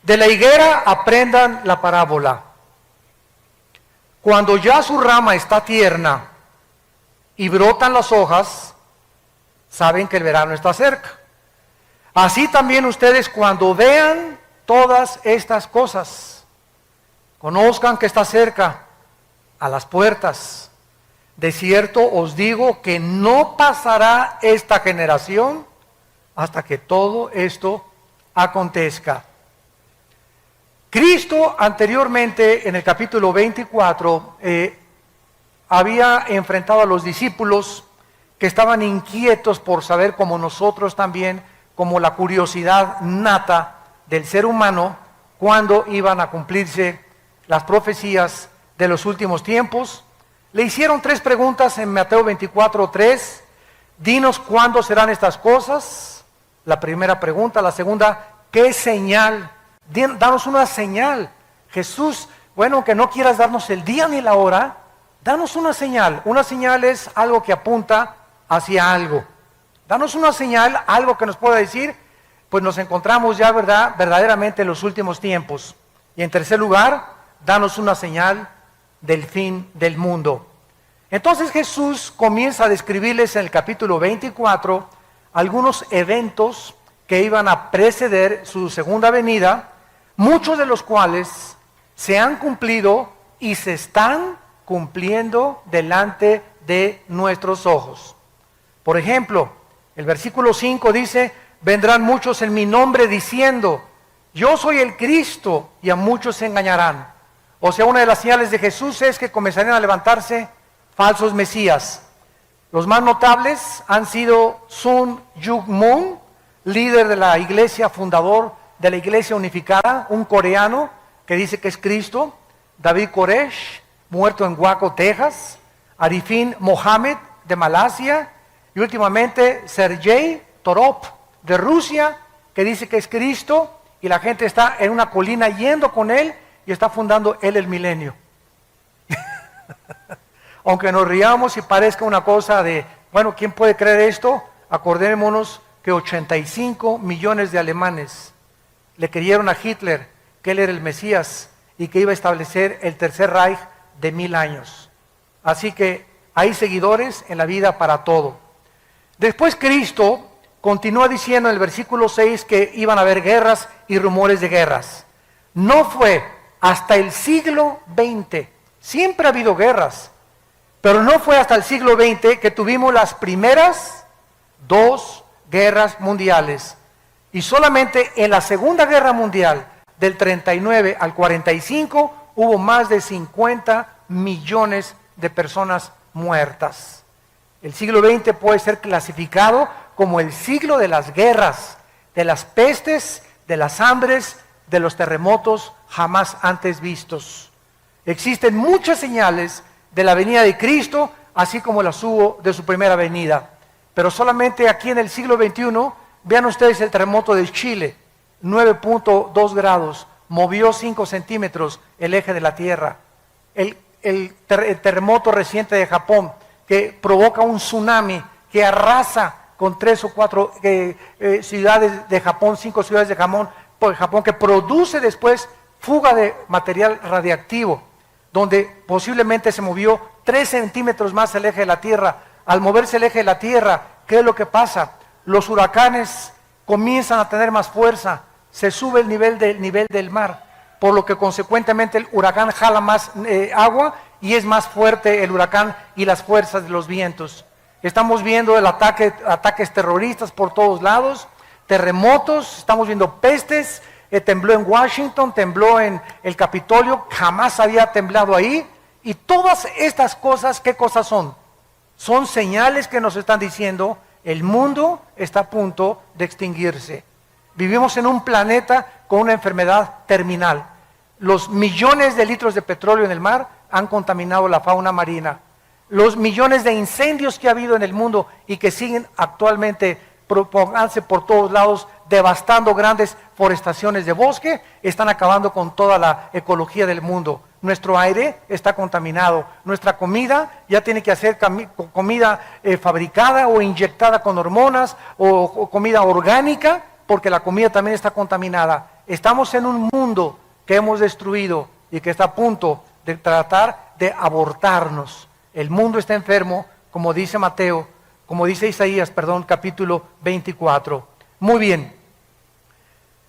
De la higuera aprendan la parábola. Cuando ya su rama está tierna y brotan las hojas, saben que el verano está cerca. Así también ustedes, cuando vean todas estas cosas, conozcan que está cerca, a las puertas. De cierto os digo que no pasará esta generación hasta que todo esto acontezca. Cristo anteriormente, en el capítulo 24, había enfrentado a los discípulos que estaban inquietos por saber, como nosotros también, como la curiosidad nata del ser humano, cuándo iban a cumplirse las profecías de los últimos tiempos. Le hicieron 3 preguntas en Mateo 24:3. Dinos cuándo serán estas cosas. La primera pregunta. La segunda, ¿qué señal? Danos una señal. Jesús, bueno, aunque no quieras darnos el día ni la hora, danos una señal. Una señal es algo que apunta hacia algo. Danos una señal, algo que nos pueda decir, pues nos encontramos ya, ¿verdad?, verdaderamente en los últimos tiempos. Y en tercer lugar, danos una señal del fin del mundo. Entonces Jesús comienza a describirles en el capítulo 24 algunos eventos que iban a preceder su segunda venida, muchos de los cuales se han cumplido y se están cumpliendo delante de nuestros ojos. Por ejemplo, el versículo 5 dice: vendrán muchos en mi nombre diciendo, yo soy el Cristo, y a muchos se engañarán. O sea, una de las señales de Jesús es que comenzarían a levantarse falsos mesías. Los más notables han sido Sun Myung Moon, líder de la iglesia, fundador de la iglesia unificada, un coreano que dice que es Cristo; David Koresh, muerto en Waco, Texas; Arifin Mohammed, de Malasia; y últimamente Sergei Torop, de Rusia, que dice que es Cristo, y la gente está en una colina yendo con él y está fundando él el milenio. Aunque nos riamos y parezca una cosa de, bueno, ¿quién puede creer esto? Acordémonos que 85 millones de alemanes le creyeron a Hitler que él era el Mesías y que iba a establecer el tercer Reich de 1000 años. Así que hay seguidores en la vida para todo. Después Cristo continúa diciendo en el versículo 6 que iban a haber guerras y rumores de guerras. No fue hasta el siglo XX, siempre ha habido guerras, pero no fue hasta el siglo XX que tuvimos las primeras 2 guerras mundiales. Y solamente en la Segunda Guerra Mundial, del 39 al 45, hubo más de 50 millones de personas muertas. El siglo XX puede ser clasificado como el siglo de las guerras, de las pestes, de las hambres, de los terremotos jamás antes vistos. Existen muchas señales de la venida de Cristo, así como las hubo de su primera venida. Pero solamente aquí en el siglo XXI, vean ustedes el terremoto de Chile, 9.2 grados, movió 5 centímetros el eje de la Tierra. El terremoto reciente de Japón, que provoca un tsunami que arrasa con 3 o 4 ciudades de Japón, 5 ciudades de Japón, que produce después fuga de material radiactivo, donde posiblemente se movió 3 centímetros más el eje de la Tierra. Al moverse el eje de la Tierra, ¿qué es lo que pasa? Los huracanes comienzan a tener más fuerza, se sube el nivel del mar, por lo que consecuentemente el huracán jala más agua y es más fuerte el huracán y las fuerzas de los vientos. Estamos viendo ataques terroristas por todos lados, terremotos, estamos viendo pestes, tembló en Washington, tembló en el Capitolio, jamás había temblado ahí. Y todas estas cosas, ¿qué cosas son? Son señales que nos están diciendo el mundo está a punto de extinguirse. Vivimos en un planeta con una enfermedad terminal. Los millones de litros de petróleo en el mar han contaminado la fauna marina. Los millones de incendios que ha habido en el mundo y que siguen actualmente propagándose por todos lados, devastando grandes forestaciones de bosque, están acabando con toda la ecología del mundo. Nuestro aire está contaminado, nuestra comida ya tiene que hacer comida fabricada o inyectada con hormonas o comida orgánica, porque la comida también está contaminada. Estamos en un mundo que hemos destruido y que está a punto de tratar de abortarnos. El mundo está enfermo, como dice Isaías, capítulo 24. Muy bien.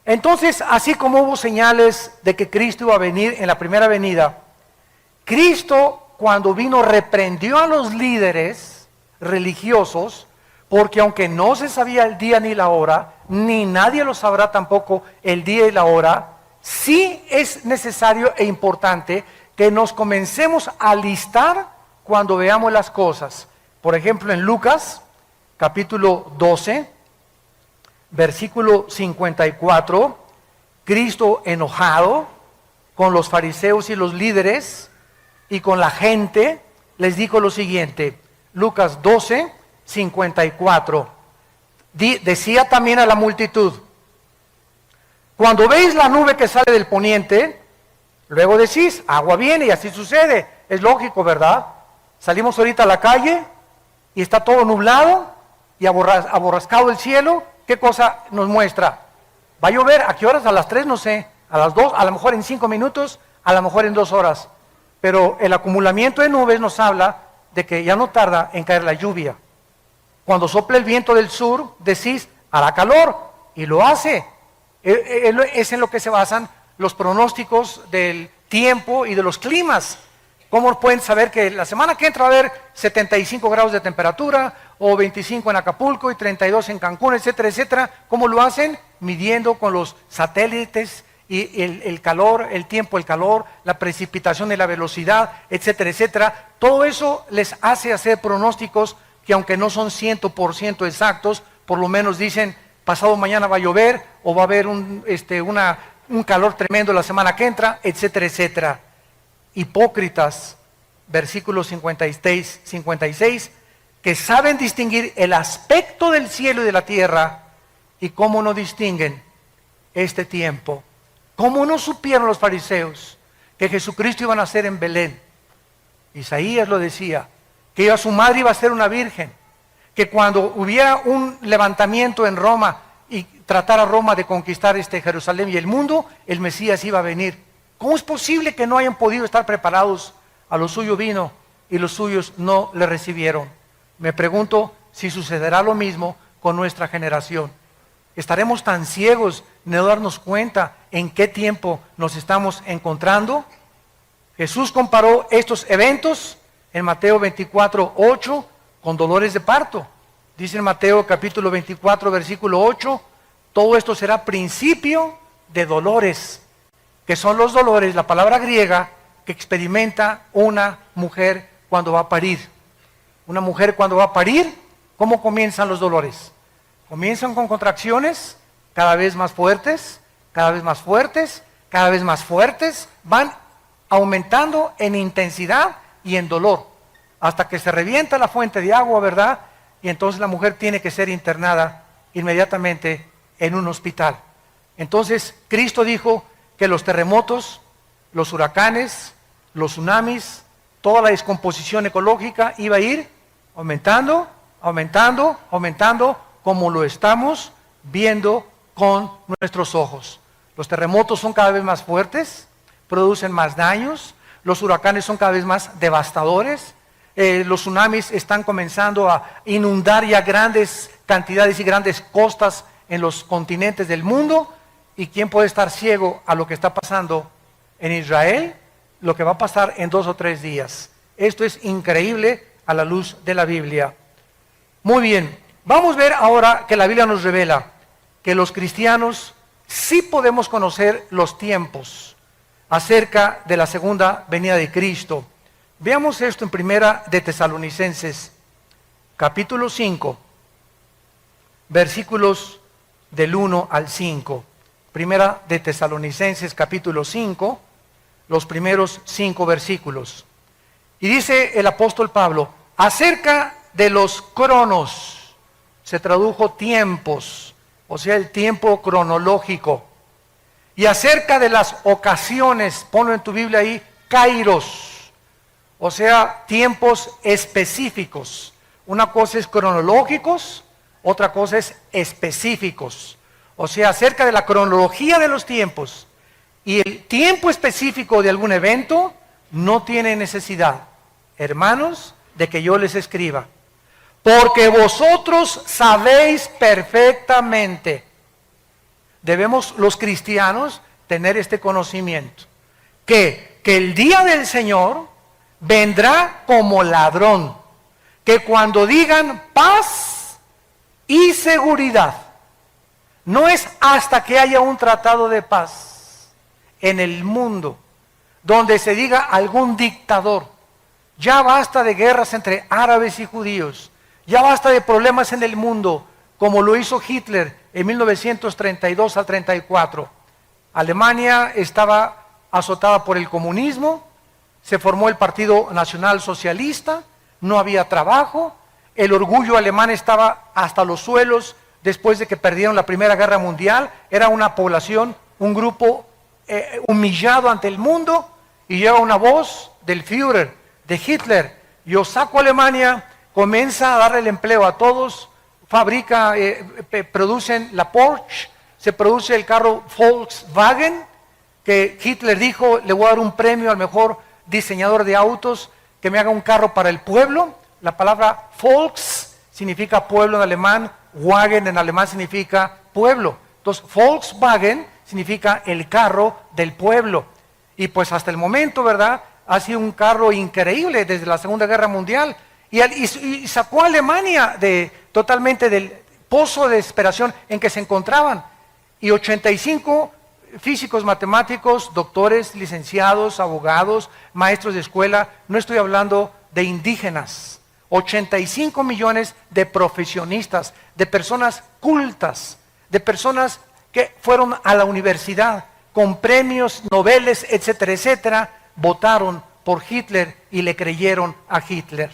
Entonces, así como hubo señales de que Cristo iba a venir en la primera venida, Cristo, cuando vino, reprendió a los líderes religiosos, porque aunque no se sabía el día ni la hora, ni nadie lo sabrá tampoco el día y la hora, sí es necesario e importante que nos comencemos a alistar cuando veamos las cosas. Por ejemplo, en Lucas, capítulo 12, versículo 54, Cristo enojado con los fariseos y los líderes y con la gente, les dijo lo siguiente. Lucas 12, 54. Decía también a la multitud: cuando veis la nube que sale del poniente, luego decís, agua viene, y así sucede. Es lógico, ¿verdad? Salimos ahorita a la calle y está todo nublado y aborrascado el cielo. ¿Qué cosa nos muestra? ¿Va a llover? ¿A qué horas? A las 3, no sé. A las 2, a lo mejor en 5 minutos, a lo mejor en 2 horas. Pero el acumulamiento de nubes nos habla de que ya no tarda en caer la lluvia. Cuando sopla el viento del sur, decís, hará calor, y lo hace. Es en lo que se basan los pronósticos del tiempo y de los climas. ¿Cómo pueden saber que la semana que entra va a haber 75 grados de temperatura, o 25 en Acapulco y 32 en Cancún, etcétera, etcétera? ¿Cómo lo hacen? Midiendo con los satélites y el calor, el tiempo, el calor, la precipitación y la velocidad, etcétera, etcétera. Todo eso les hace hacer pronósticos que, aunque no son 100% exactos, por lo menos dicen, pasado mañana va a llover, o va a haber un calor tremendo la semana que entra, etcétera, etcétera. Hipócritas, versículo 56, que saben distinguir el aspecto del cielo y de la tierra, y cómo no distinguen este tiempo. ¿Cómo no supieron los fariseos que Jesucristo iba a nacer en Belén? Isaías lo decía, que su madre iba a ser una virgen, que cuando hubiera un levantamiento en Roma y tratara Roma de conquistar Jerusalén y el mundo, el Mesías iba a venir. ¿Cómo es posible que no hayan podido estar preparados? A lo suyo vino y los suyos no le recibieron. Me pregunto si sucederá lo mismo con nuestra generación. ¿Estaremos tan ciegos de no darnos cuenta en qué tiempo nos estamos encontrando? Jesús comparó estos eventos en Mateo 24, 8 con dolores de parto. Dice en Mateo capítulo 24, versículo 8, todo esto será principio de dolores, que son los dolores, la palabra griega, que experimenta una mujer cuando va a parir. Una mujer cuando va a parir, ¿cómo comienzan los dolores? Comienzan con contracciones cada vez más fuertes, cada vez más fuertes, cada vez más fuertes, van aumentando en intensidad y en dolor, hasta que se revienta la fuente de agua, ¿verdad? Y entonces la mujer tiene que ser internada inmediatamente en un hospital. Entonces Cristo dijo que los terremotos, los huracanes, los tsunamis, toda la descomposición ecológica iba a ir aumentando, aumentando, aumentando, como lo estamos viendo con nuestros ojos. Los terremotos son cada vez más fuertes, producen más daños, los huracanes son cada vez más devastadores, los tsunamis están comenzando a inundar ya grandes cantidades y grandes costas en los continentes del mundo. ¿Y quién puede estar ciego a lo que está pasando en Israel? Lo que va a pasar en 2 o 3 días. Esto es increíble a la luz de la Biblia. Muy bien, vamos a ver ahora que la Biblia nos revela que los cristianos sí podemos conocer los tiempos acerca de la segunda venida de Cristo. Veamos esto en Primera de Tesalonicenses, capítulo 5, versículos del 1 al 5. Primera de Tesalonicenses, capítulo 5, los primeros 5 versículos. Y dice el apóstol Pablo, acerca de los cronos, se tradujo tiempos, o sea, el tiempo cronológico. Y acerca de las ocasiones, ponlo en tu Biblia ahí, kairos, o sea, tiempos específicos. Una cosa es cronológicos, otra cosa es específicos. o sea, acerca de la cronología de los tiempos y el tiempo específico de algún evento, no tiene necesidad, hermanos, de que yo les escriba. Porque vosotros sabéis perfectamente. Debemos los cristianos tener este conocimiento. Que el día del Señor vendrá como ladrón. Que cuando digan paz y seguridad, no es hasta que haya un tratado de paz en el mundo, donde se diga algún dictador, ya basta de guerras entre árabes y judíos, ya basta de problemas en el mundo, como lo hizo Hitler en 1932 al 34. Alemania estaba azotada por el comunismo, se formó el Partido Nacional Socialista, no había trabajo, el orgullo alemán estaba hasta los suelos después de que perdieron la Primera Guerra Mundial, era una población, un grupo humillado ante el mundo, y llega una voz del Führer, de Hitler: yo saco a Alemania, comienza a darle el empleo a todos, fabrica, producen la Porsche, se produce el carro Volkswagen, que Hitler dijo: le voy a dar un premio al mejor diseñador de autos que me haga un carro para el pueblo. La palabra Volks significa pueblo en alemán, Wagen en alemán significa pueblo. Entonces Volkswagen significa el carro del pueblo. Y pues hasta el momento, ¿verdad?, ha sido un carro increíble desde la Segunda Guerra Mundial. Y sacó a Alemania totalmente del pozo de desesperación en que se encontraban. Y 85 físicos, matemáticos, doctores, licenciados, abogados, maestros de escuela, no estoy hablando de indígenas, 85 millones de profesionistas, de personas cultas, de personas que fueron a la universidad con premios, noveles, etcétera, etcétera, votaron por Hitler y le creyeron a Hitler.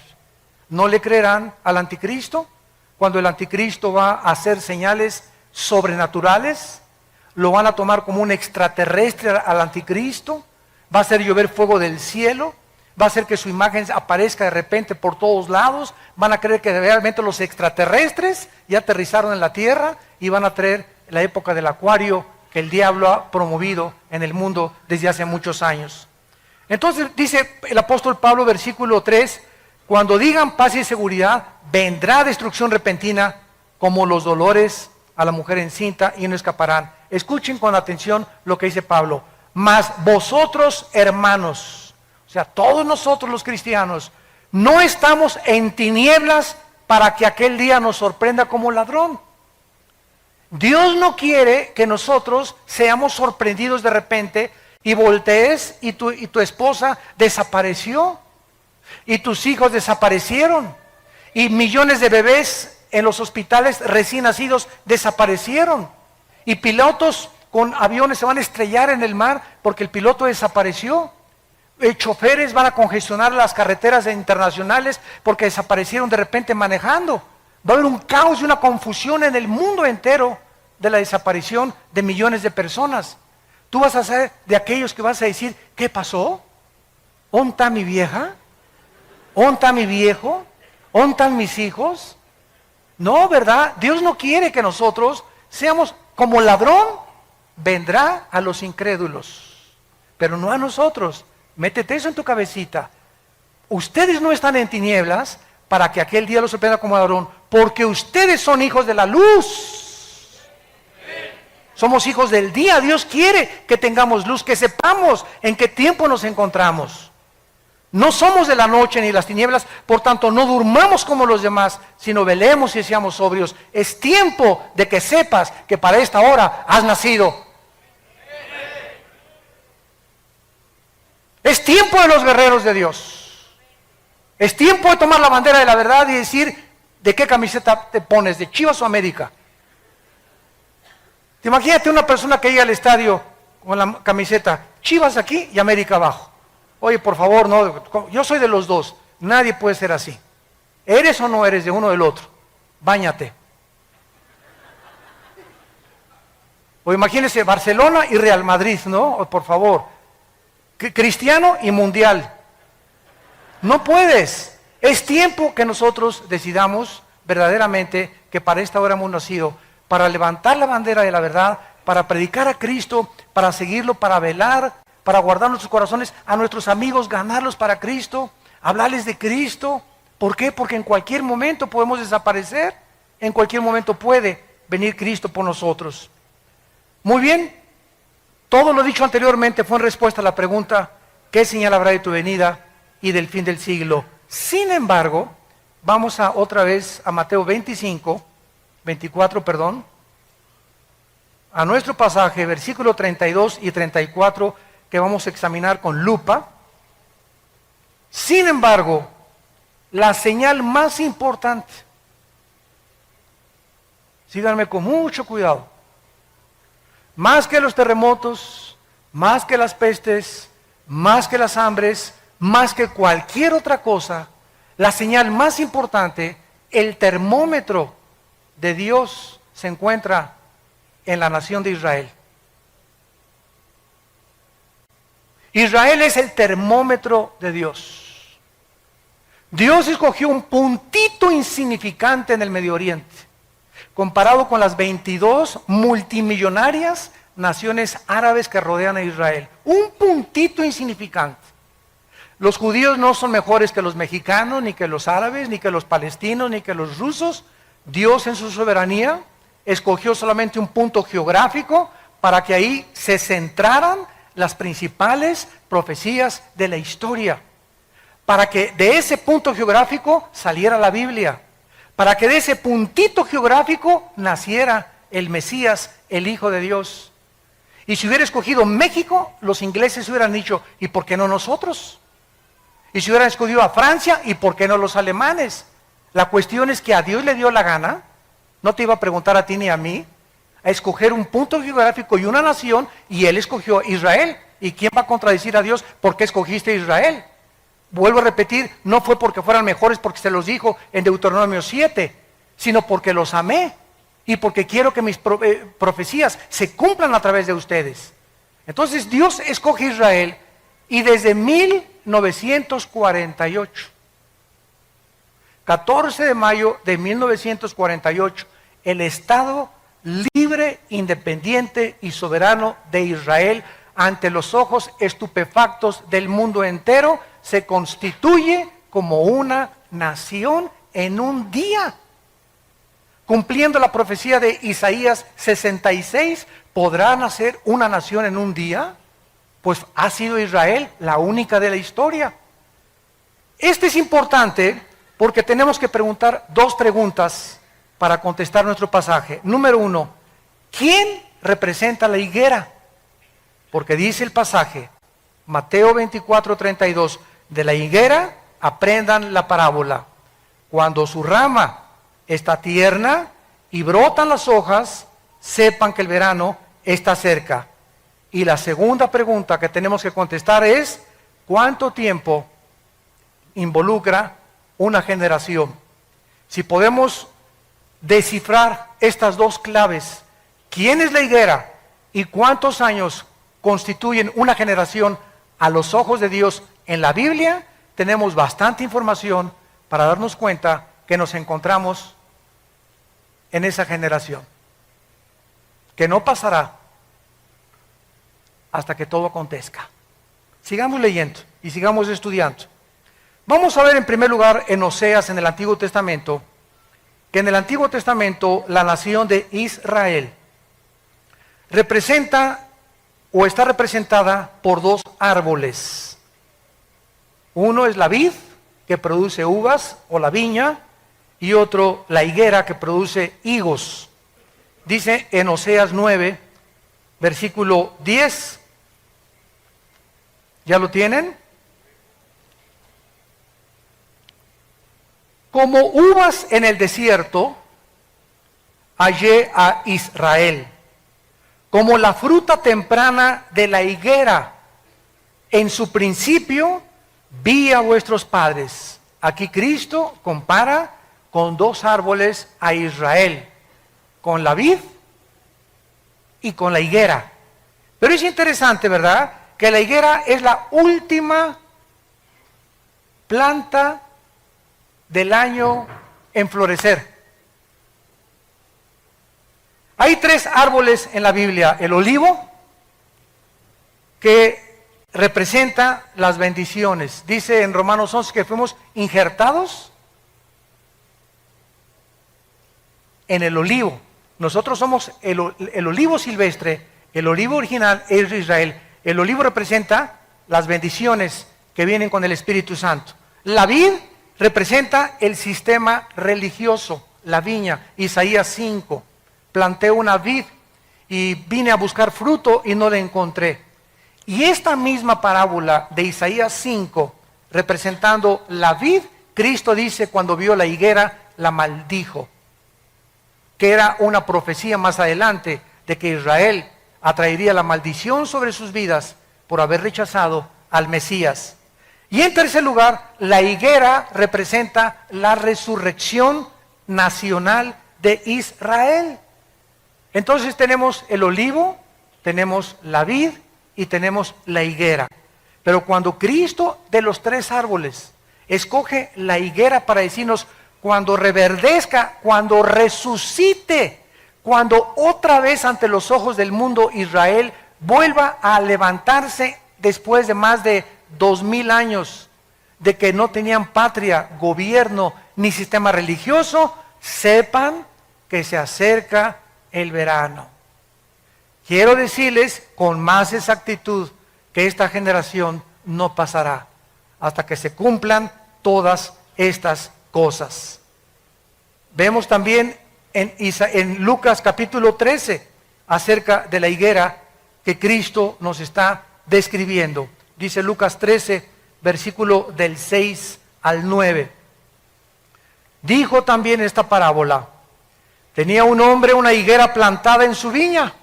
¿No le creerán al anticristo? Cuando el anticristo va a hacer señales sobrenaturales, lo van a tomar como un extraterrestre al anticristo, va a hacer llover fuego del cielo, va a hacer que su imagen aparezca de repente por todos lados, van a creer que realmente los extraterrestres ya aterrizaron en la tierra y van a traer la época del acuario que el diablo ha promovido en el mundo desde hace muchos años. Entonces dice el apóstol Pablo, versículo 3, cuando digan paz y seguridad, vendrá destrucción repentina como los dolores a la mujer encinta y no escaparán. Escuchen con atención lo que dice Pablo. Mas vosotros, hermanos, o sea, todos nosotros los cristianos, no estamos en tinieblas para que aquel día nos sorprenda como ladrón. Dios no quiere que nosotros seamos sorprendidos de repente y voltees y tu esposa desapareció y tus hijos desaparecieron y millones de bebés en los hospitales recién nacidos desaparecieron y pilotos con aviones se van a estrellar en el mar porque el piloto desapareció. Choferes van a congestionar las carreteras internacionales porque desaparecieron de repente manejando. Va a haber un caos y una confusión en el mundo entero de la desaparición de millones de personas. Tú vas a ser de aquellos que vas a decir: ¿qué pasó? ¿Dónde está mi vieja? ¿Dónde está mi viejo? ¿Dónde están mis hijos? No, ¿verdad? Dios no quiere que nosotros seamos como ladrón. Vendrá a los incrédulos, pero no a nosotros. Métete eso en tu cabecita. Ustedes no están en tinieblas para que aquel día los sorprenda como ladrón, porque ustedes son hijos de la luz. Somos hijos del día. Dios quiere que tengamos luz, que sepamos en qué tiempo nos encontramos. No somos de la noche ni las tinieblas, por tanto no durmamos como los demás, sino velemos y seamos sobrios. Es tiempo de que sepas que para esta hora has nacido. Es tiempo de los guerreros de Dios. Es tiempo de tomar la bandera de la verdad y decir: ¿de qué camiseta te pones? ¿De Chivas o América? Te imagínate una persona que llega al estadio con la camiseta Chivas aquí y América abajo. Oye, por favor, no, yo soy de los dos. Nadie puede ser así. ¿Eres o no eres de uno o del otro? Báñate. O imagínese Barcelona y Real Madrid, ¿no? O, por favor. Cristiano y mundial. No puedes. Es tiempo que nosotros decidamos verdaderamente que para esta hora hemos nacido, para levantar la bandera de la verdad, para predicar a Cristo, para seguirlo, para velar, para guardar nuestros corazones, a nuestros amigos, ganarlos para Cristo, hablarles de Cristo. ¿Por qué? Porque en cualquier momento podemos desaparecer, en cualquier momento puede venir Cristo por nosotros. Muy bien, todo lo dicho anteriormente fue en respuesta a la pregunta, ¿qué señal habrá de tu venida y del fin del siglo? Sin embargo, vamos otra vez a Mateo 24, a nuestro pasaje, versículo 32 y 34, que vamos a examinar con lupa. Sin embargo, la señal más importante, síganme con mucho cuidado, más que los terremotos, más que las pestes, más que las hambres, más que cualquier otra cosa, la señal más importante, el termómetro de Dios se encuentra en la nación de Israel. Israel es el termómetro de Dios. Dios escogió un puntito insignificante en el Medio Oriente, comparado con las 22 multimillonarias naciones árabes que rodean a Israel. Un puntito insignificante. Los judíos no son mejores que los mexicanos, ni que los árabes, ni que los palestinos, ni que los rusos. Dios en su soberanía escogió solamente un punto geográfico para que ahí se centraran las principales profecías de la historia. Para que de ese punto geográfico saliera la Biblia. Para que de ese puntito geográfico naciera el Mesías, el Hijo de Dios. Y si hubiera escogido México, los ingleses hubieran dicho, ¿y por qué no nosotros? Y si hubieran escogido a Francia, ¿y por qué no los alemanes? La cuestión es que a Dios le dio la gana, no te iba a preguntar a ti ni a mí, a escoger un punto geográfico y una nación, y Él escogió Israel. ¿Y quién va a contradecir a Dios? ¿Por qué escogiste Israel? Vuelvo a repetir, no fue porque fueran mejores, porque se los dijo en Deuteronomio 7, sino porque los amé y porque quiero que mis profecías se cumplan a través de ustedes. Entonces Dios escoge Israel y desde 1948, 14 de mayo de 1948, el Estado libre, independiente y soberano de Israel, ante los ojos estupefactos del mundo entero, se constituye como una nación en un día. Cumpliendo la profecía de Isaías 66, ¿podrá nacer una nación en un día? Pues ha sido Israel la única de la historia. Este es importante porque tenemos que preguntar dos preguntas para contestar nuestro pasaje. Número uno, ¿quién representa la higuera? Porque dice el pasaje, Mateo 24:32, de la higuera aprendan la parábola. Cuando su rama está tierna y brotan las hojas, sepan que el verano está cerca. Y la segunda pregunta que tenemos que contestar es, ¿cuánto tiempo involucra una generación? Si podemos descifrar estas dos claves, ¿quién es la higuera y cuántos años constituyen una generación a los ojos de Dios en la Biblia? Tenemos bastante información para darnos cuenta que nos encontramos en esa generación, que no pasará hasta que todo acontezca. Sigamos leyendo y sigamos estudiando. Vamos a ver en primer lugar en Oseas, en el Antiguo Testamento, que en el Antiguo Testamento la nación de Israel representa o está representada por dos árboles. Uno es la vid, que produce uvas, o la viña, y otro la higuera, que produce higos. Dice en Oseas 9, versículo 10, ¿ya lo tienen? Como uvas en el desierto, hallé a Israel. Como la fruta temprana de la higuera, en su principio vi a vuestros padres. Aquí Cristo compara con dos árboles a Israel, con la vid y con la higuera. Pero es interesante, ¿verdad?, que la higuera es la última planta del año en florecer. Hay 3 árboles en la Biblia. El olivo, que representa las bendiciones. Dice en Romanos 11 que fuimos injertados en el olivo. Nosotros somos el olivo silvestre, el olivo original es de Israel. El olivo representa las bendiciones que vienen con el Espíritu Santo. La vid representa el sistema religioso, la viña. Isaías 5, planté una vid y vine a buscar fruto y no la encontré. Y esta misma parábola de Isaías 5, representando la vid, Cristo dice cuando vio la higuera, la maldijo. Que era una profecía más adelante de que Israel atraería la maldición sobre sus vidas por haber rechazado al Mesías. Y en tercer lugar, la higuera representa la resurrección nacional de Israel. Entonces tenemos el olivo, tenemos la vid y tenemos la higuera. Pero cuando Cristo de los 3 árboles escoge la higuera para decirnos, cuando reverdezca, cuando resucite, cuando otra vez ante los ojos del mundo Israel vuelva a levantarse después de más de 2000 años de que no tenían patria, gobierno ni sistema religioso, sepan que se acerca el verano. Quiero decirles con más exactitud que esta generación no pasará hasta que se cumplan todas estas cosas. Vemos también en Lucas capítulo 13 acerca de la higuera que Cristo nos está describiendo. Dice Lucas 13, versículo del 6 al 9. Dijo también esta parábola: tenía un hombre una higuera plantada en su viña,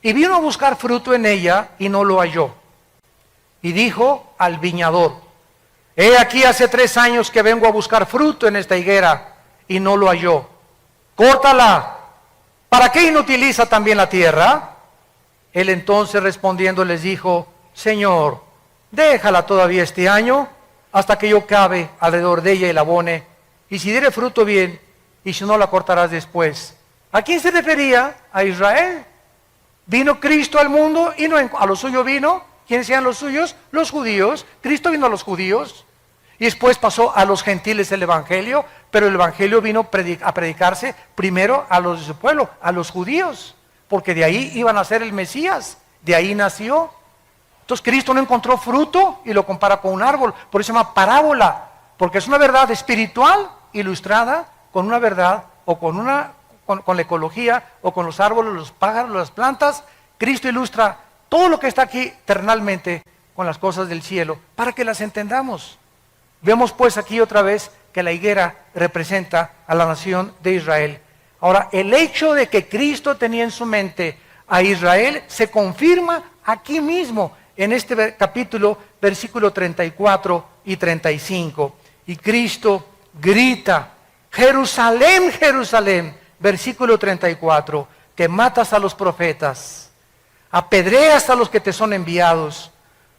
y vino a buscar fruto en ella y no lo halló. Y dijo al viñador: he aquí hace 3 años que vengo a buscar fruto en esta higuera y no lo halló. Córtala. ¿Para qué inutiliza también la tierra? Él entonces respondiendo les dijo: Señor, déjala todavía este año hasta que yo cabe alrededor de ella y la abone, y si diere fruto bien, y si no la cortarás después. ¿A quién se refería? A Israel. Vino Cristo al mundo y no a lo suyo vino. ¿Quiénes eran los suyos? Los judíos. Cristo vino a los judíos y después pasó a los gentiles el evangelio, pero el evangelio vino a predicarse primero a los de su pueblo, a los judíos, porque de ahí iban a ser el Mesías, de ahí nació. Entonces Cristo no encontró fruto y lo compara con un árbol, por eso se llama parábola, porque es una verdad espiritual ilustrada con una verdad o con la ecología o con los árboles, los pájaros, las plantas. Cristo ilustra todo lo que está aquí terrenalmente con las cosas del cielo para que las entendamos. Vemos pues aquí otra vez que la higuera representa a la nación de Israel. Ahora, el hecho de que Cristo tenía en su mente a Israel se confirma aquí mismo en este capítulo, versículo 34 y 35. Y Cristo grita: Jerusalén, Jerusalén, versículo 34, que matas a los profetas, apedreas a los que te son enviados.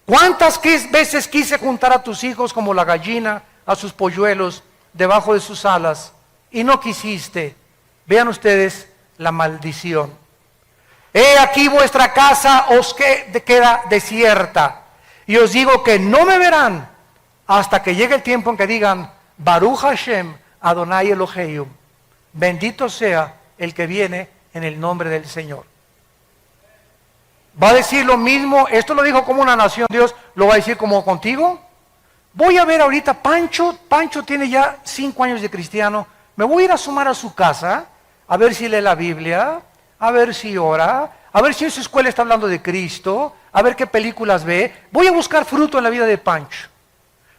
¿Cuántas veces quise juntar a tus hijos como la gallina a sus polluelos debajo de sus alas y no quisiste? Vean ustedes la maldición. He aquí vuestra casa os queda desierta, y os digo que no me verán hasta que llegue el tiempo en que digan: Baruch Hashem Adonai Elohim, bendito sea el que viene en el nombre del Señor. ¿Va a decir lo mismo? Esto lo dijo como una nación, Dios lo va a decir como contigo. Voy a ver ahorita, Pancho tiene ya 5 años de cristiano, me voy a ir a sumar a su casa, a ver si lee la Biblia, a ver si ora, a ver si en su escuela está hablando de Cristo, a ver qué películas ve. Voy a buscar fruto en la vida de Pancho.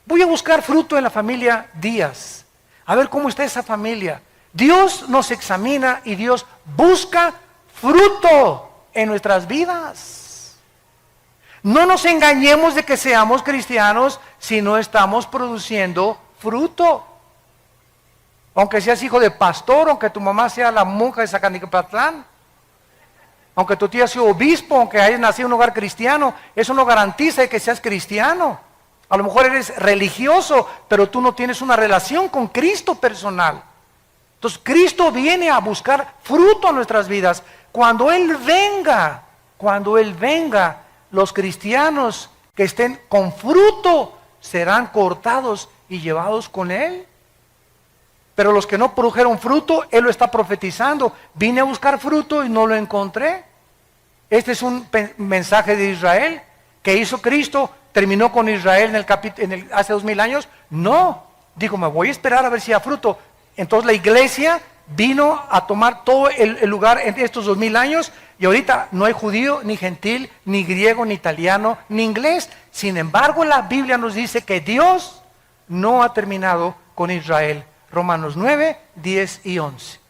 Voy a buscar fruto en la familia Díaz, a ver cómo está esa familia. Dios nos examina y Dios busca fruto en nuestras vidas. No nos engañemos de que seamos cristianos si no estamos produciendo fruto. Aunque seas hijo de pastor, aunque tu mamá sea la monja de Zacanicapatlán, aunque tu tía sea obispo, aunque hayas nacido en un hogar cristiano, eso no garantiza que seas cristiano. A lo mejor eres religioso, pero tú no tienes una relación con Cristo personal. Entonces Cristo viene a buscar fruto en nuestras vidas. Cuando Él venga, los cristianos que estén con fruto serán cortados y llevados con Él. Pero los que no produjeron fruto, Él lo está profetizando. Vine a buscar fruto y no lo encontré. Este es un mensaje de Israel que hizo Cristo. ¿Terminó con Israel hace 2000 años? No. Dijo, me voy a esperar a ver si hay fruto. Entonces la iglesia vino a tomar todo el lugar en estos 2000 años. Y ahorita no hay judío, ni gentil, ni griego, ni italiano, ni inglés. Sin embargo, la Biblia nos dice que Dios no ha terminado con Israel. Romanos 9, 10 y 11.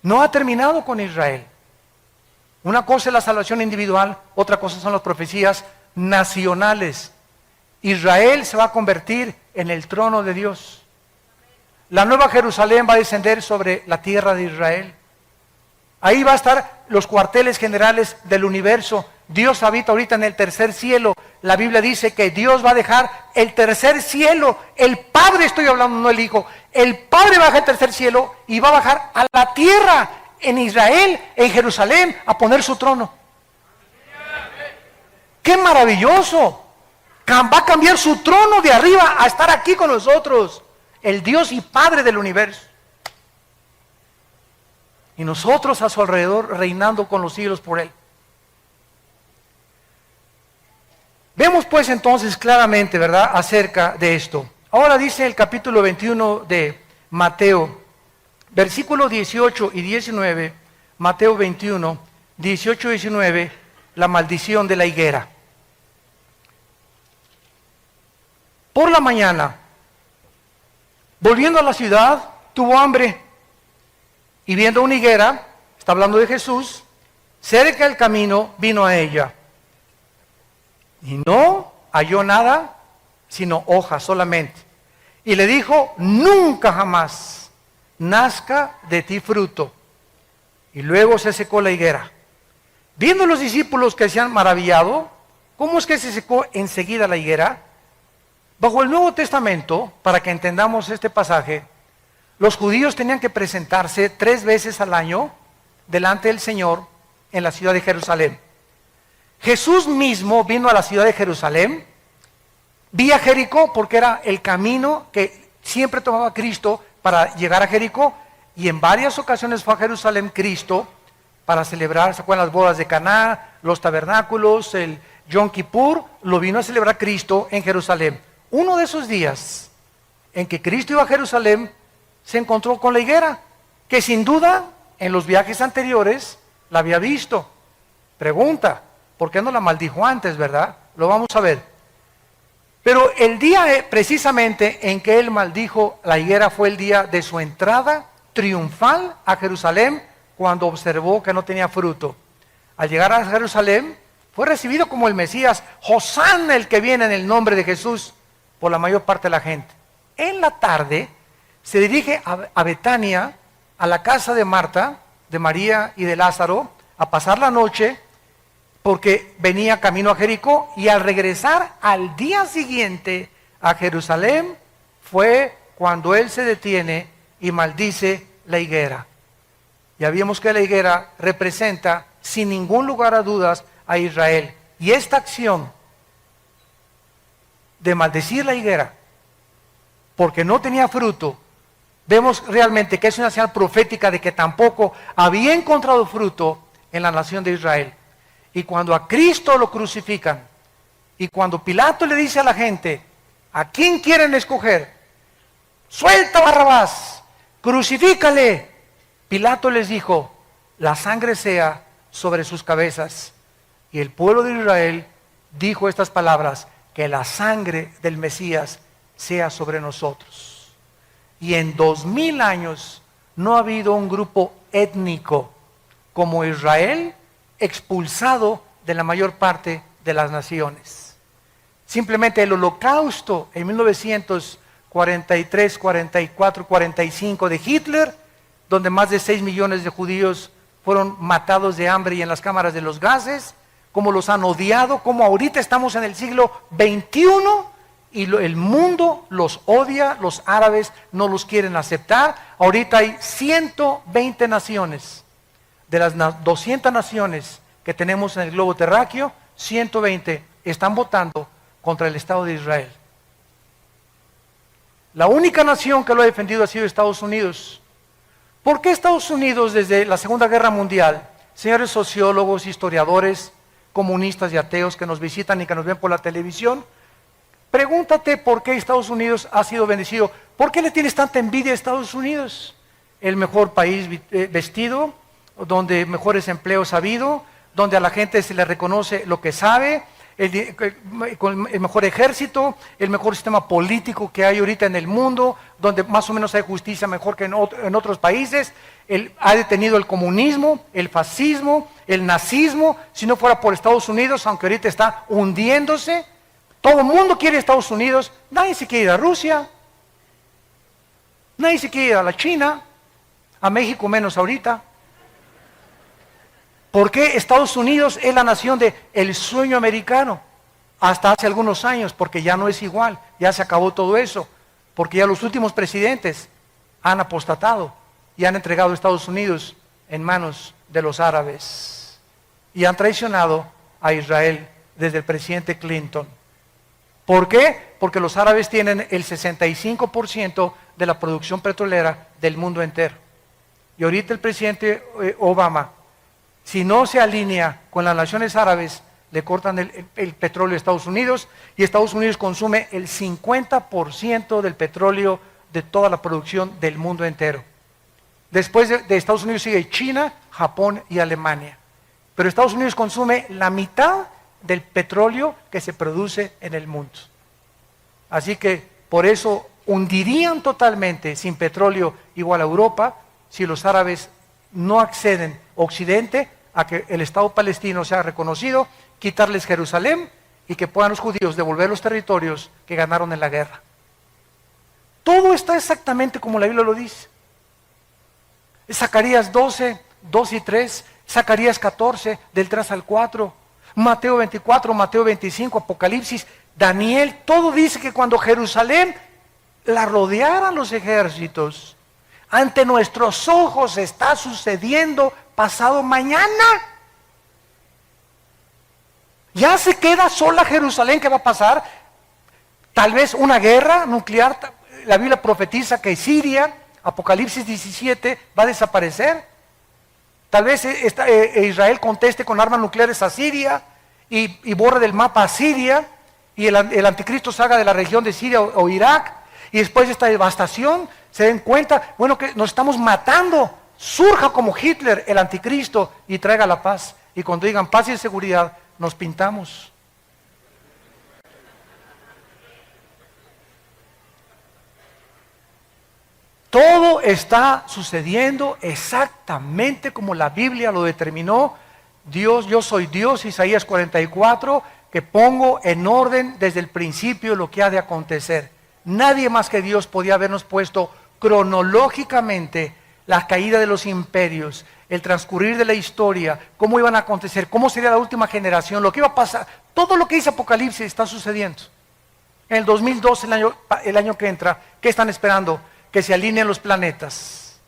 No ha terminado con Israel. Una cosa es la salvación individual, otra cosa son las profecías nacionales. Israel se va a convertir en el trono de Dios. La nueva Jerusalén va a descender sobre la tierra de Israel. Ahí va a estar los cuarteles generales del universo. Dios habita ahorita en el tercer cielo. La Biblia dice que Dios va a dejar el tercer cielo. El Padre, estoy hablando, no el Hijo. El Padre baja al tercer cielo y va a bajar a la tierra, en Israel, en Jerusalén, a poner su trono. ¡Qué maravilloso! Va a cambiar su trono de arriba a estar aquí con nosotros. El Dios y Padre del universo. Y nosotros a su alrededor reinando con los siglos por Él. Vemos pues entonces claramente, ¿verdad?, acerca de esto. Ahora dice el capítulo 21 de Mateo, versículos 18 y 19, Mateo 21, 18 y 19, la maldición de la higuera. Por la mañana, volviendo a la ciudad, tuvo hambre. Y viendo una higuera, está hablando de Jesús, cerca del camino vino a ella. Y no halló nada, sino hojas solamente. Y le dijo, nunca jamás nazca de ti fruto. Y luego se secó la higuera. Viendo los discípulos que se han maravillado, ¿cómo es que se secó enseguida la higuera? Bajo el Nuevo Testamento, para que entendamos este pasaje, los judíos tenían que presentarse 3 veces al año delante del Señor en la ciudad de Jerusalén. Jesús mismo vino a la ciudad de Jerusalén, vía Jericó, porque era el camino que siempre tomaba Cristo para llegar a Jericó, y en varias ocasiones fue a Jerusalén Cristo para celebrar, ¿se acuerdan las bodas de Caná, los tabernáculos, el Yom Kippur? Lo vino a celebrar Cristo en Jerusalén. Uno de esos días en que Cristo iba a Jerusalén, se encontró con la higuera, que sin duda en los viajes anteriores la había visto. Pregunta, ¿por qué no la maldijo antes, verdad? Lo vamos a ver. Pero el día precisamente en que él maldijo la higuera fue el día de su entrada triunfal a Jerusalén, cuando observó que no tenía fruto. Al llegar a Jerusalén, fue recibido como el Mesías, Hosana, el que viene en el nombre de Jesús, por la mayor parte de la gente. En la tarde, se dirige a Betania, a la casa de Marta, de María y de Lázaro, a pasar la noche, porque venía camino a Jericó, y al regresar al día siguiente a Jerusalén, fue cuando él se detiene y maldice la higuera. Ya vimos que la higuera representa, sin ningún lugar a dudas, a Israel. Y esta acción de maldecir la higuera, porque no tenía fruto, vemos realmente que es una señal profética de que tampoco había encontrado fruto en la nación de Israel. Y cuando a Cristo lo crucifican, y cuando Pilato le dice a la gente, ¿a quién quieren escoger? Suelta a Barrabás, crucifícale. Pilato les dijo, la sangre sea sobre sus cabezas. Y el pueblo de Israel dijo estas palabras, que la sangre del Mesías sea sobre nosotros. Y en 2000 años no ha habido un grupo étnico como Israel expulsado de la mayor parte de las naciones. Simplemente el holocausto en 1943, 44, 45 de Hitler, donde más de 6 millones de judíos fueron matados de hambre y en las cámaras de los gases, como los han odiado, como ahorita estamos en el siglo XXI y el mundo los odia, los árabes no los quieren aceptar. Ahorita hay 120 naciones, de las 200 naciones que tenemos en el globo terráqueo, 120 están votando contra el Estado de Israel. La única nación que lo ha defendido ha sido Estados Unidos. ¿Por qué Estados Unidos desde la Segunda Guerra Mundial, señores sociólogos, historiadores, comunistas y ateos que nos visitan y que nos ven por la televisión, pregúntate por qué Estados Unidos ha sido bendecido? ¿Por qué le tienes tanta envidia a Estados Unidos? El mejor país vestido, donde mejores empleos ha habido, donde a la gente se le reconoce lo que sabe, con el mejor ejército, el mejor sistema político que hay ahorita en el mundo, donde más o menos hay justicia mejor que en otros países. Ha detenido el comunismo, el fascismo, el nazismo. Si no fuera por Estados Unidos, aunque ahorita está hundiéndose, todo el mundo quiere Estados Unidos. Nadie se quiere ir a Rusia, nadie se quiere ir a la China, a México menos ahorita. ¿Por qué Estados Unidos es la nación del sueño americano? Hasta hace algunos años, porque ya no es igual, ya se acabó todo eso, porque ya los últimos presidentes han apostatado y han entregado a Estados Unidos en manos de los árabes y han traicionado a Israel desde el presidente Clinton. ¿Por qué? Porque los árabes tienen el 65% de la producción petrolera del mundo entero. Y ahorita el presidente Obama, si no se alinea con las naciones árabes, le cortan el petróleo a Estados Unidos, y Estados Unidos consume el 50% del petróleo de toda la producción del mundo entero. Después de Estados Unidos sigue China, Japón y Alemania. Pero Estados Unidos consume la mitad del petróleo que se produce en el mundo. Así que por eso hundirían totalmente sin petróleo igual a Europa si los árabes no acceden, Occidente, a que el Estado palestino sea reconocido, quitarles Jerusalén y que puedan los judíos devolver los territorios que ganaron en la guerra. Todo está exactamente como la Biblia lo dice. Zacarías 12, 2 y 3, Zacarías 14, del 3 al 4, Mateo 24, Mateo 25, Apocalipsis, Daniel, todo dice que cuando Jerusalén la rodearan los ejércitos, ante nuestros ojos está sucediendo pasado mañana. Ya se queda sola Jerusalén. ¿Qué va a pasar? Tal vez una guerra nuclear. La Biblia profetiza que Siria, Apocalipsis 17, va a desaparecer. Tal vez Israel conteste con armas nucleares a Siria y borre del mapa a Siria, y el anticristo salga de la región de Siria o Irak, y después de esta devastación se den cuenta, bueno, que nos estamos matando, surja como Hitler el anticristo y traiga la paz. Y cuando digan paz y seguridad, nos pintamos. Todo está sucediendo exactamente como la Biblia lo determinó. Dios, yo soy Dios, Isaías 44, que pongo en orden desde el principio lo que ha de acontecer. Nadie más que Dios podía habernos puesto cronológicamente la caída de los imperios, el transcurrir de la historia, cómo iban a acontecer, cómo sería la última generación, lo que iba a pasar. Todo lo que dice Apocalipsis está sucediendo. En el 2012, el año que entra, ¿qué están esperando? Que se alineen los planetas.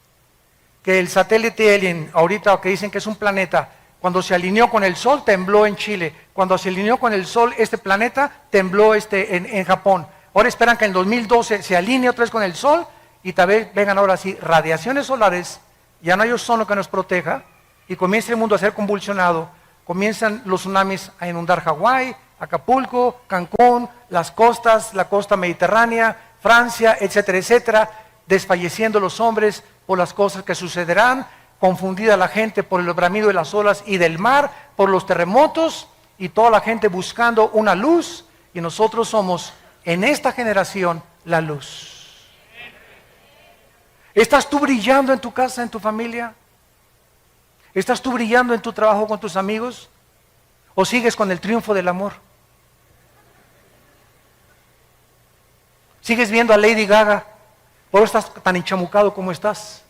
Que el satélite Alien, ahorita que dicen que es un planeta, cuando se alineó con el Sol, tembló en Chile. Cuando se alineó con el Sol, este planeta, tembló en Japón. Ahora esperan que en el 2012 se alinee otra vez con el Sol y tal vez vengan ahora sí radiaciones solares, ya no hay ozono que nos proteja y comienza el mundo a ser convulsionado, comienzan los tsunamis a inundar Hawái, Acapulco, Cancún, las costas, la costa mediterránea, Francia, etcétera, etcétera, desfalleciendo los hombres por las cosas que sucederán, confundida la gente por el bramido de las olas y del mar, por los terremotos y toda la gente buscando una luz, y nosotros somos en esta generación la luz. ¿Estás tú brillando en tu casa, en tu familia? ¿Estás tú brillando en tu trabajo con tus amigos? ¿O sigues con el triunfo del amor? ¿Sigues viendo a Lady Gaga? ¿Por qué estás tan enchamucado como estás?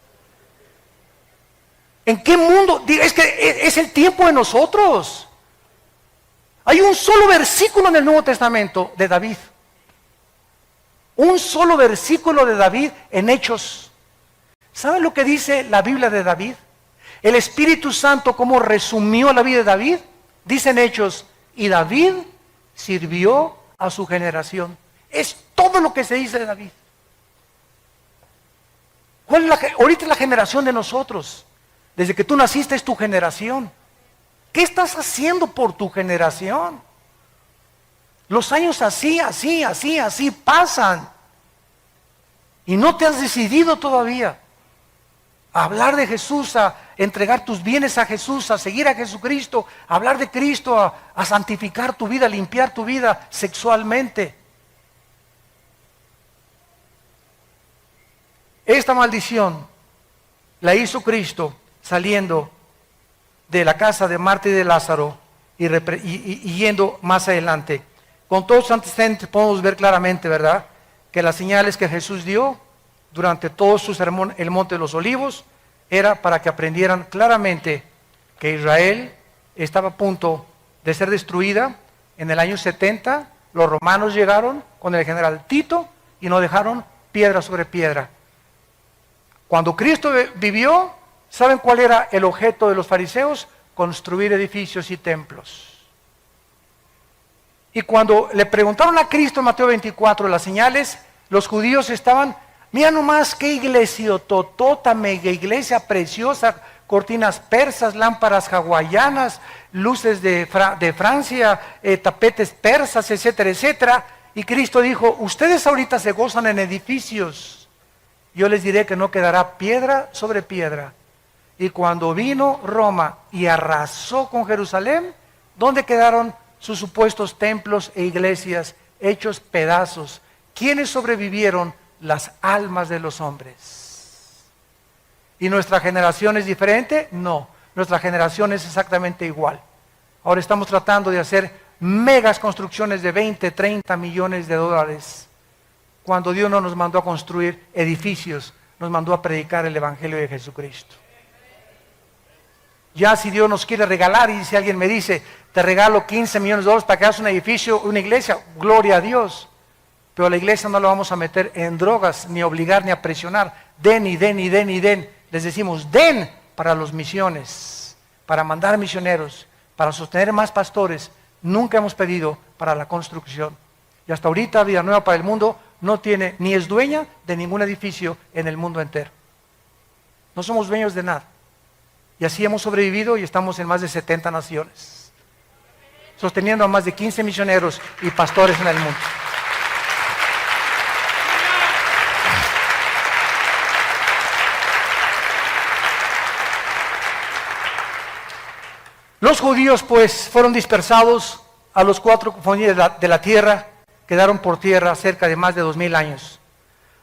¿En qué mundo? Es que es el tiempo de nosotros. Hay un solo versículo en el Nuevo Testamento de David. Un solo versículo de David en Hechos. ¿Saben lo que dice la Biblia de David? El Espíritu Santo, ¿cómo resumió la vida de David? Dice en Hechos, y David sirvió a su generación. Es todo lo que se dice de David. ¿Cuál es ahorita es la generación de nosotros? Desde que tú naciste es tu generación. ¿Qué estás haciendo por tu generación? Los años así pasan. Y no te has decidido todavía a hablar de Jesús, a entregar tus bienes a Jesús, a seguir a Jesucristo, a hablar de Cristo, a santificar tu vida, a limpiar tu vida sexualmente. Esta maldición la hizo Cristo saliendo de la casa de Marta y de Lázaro y yendo más adelante. Con todos los antecedentes podemos ver claramente, ¿verdad?, que las señales que Jesús dio durante todo su sermón, el Monte de los Olivos, era para que aprendieran claramente que Israel estaba a punto de ser destruida. En el año 70, los romanos llegaron con el general Tito y no dejaron piedra sobre piedra. Cuando Cristo vivió, ¿saben cuál era el objeto de los fariseos? Construir edificios y templos. Y cuando le preguntaron a Cristo en Mateo 24 las señales, los judíos estaban, mira nomás qué iglesia totota, mega iglesia preciosa, cortinas persas, lámparas hawaianas, luces de Francia, tapetes persas, etcétera, etcétera. Y Cristo dijo, ustedes ahorita se gozan en edificios. Yo les diré que no quedará piedra sobre piedra. Y cuando vino Roma y arrasó con Jerusalén, ¿dónde quedaron sus supuestos templos e iglesias hechos pedazos? ¿Quiénes sobrevivieron? Las almas de los hombres. ¿Y nuestra generación es diferente? No, nuestra generación es exactamente igual. Ahora estamos tratando de hacer megas construcciones de 20, 30 millones de dólares. Cuando Dios no nos mandó a construir edificios, nos mandó a predicar el Evangelio de Jesucristo. Ya si Dios nos quiere regalar, y si alguien me dice, te regalo 15 millones de dólares para que hagas un edificio, una iglesia, gloria a Dios. Pero a la iglesia no la vamos a meter en drogas, ni a obligar, ni a presionar. Den y den y den y den. Les decimos, den para las misiones, para mandar misioneros, para sostener más pastores. Nunca hemos pedido para la construcción. Y hasta ahorita Vida Nueva para el Mundo no tiene, ni es dueña de ningún edificio en el mundo entero. No somos dueños de nada. Y así hemos sobrevivido y estamos en más de 70 naciones, sosteniendo a más de 15 misioneros y pastores en el mundo. Los judíos pues fueron dispersados a los 4 confines de la tierra, quedaron por tierra cerca de más de 2000 años.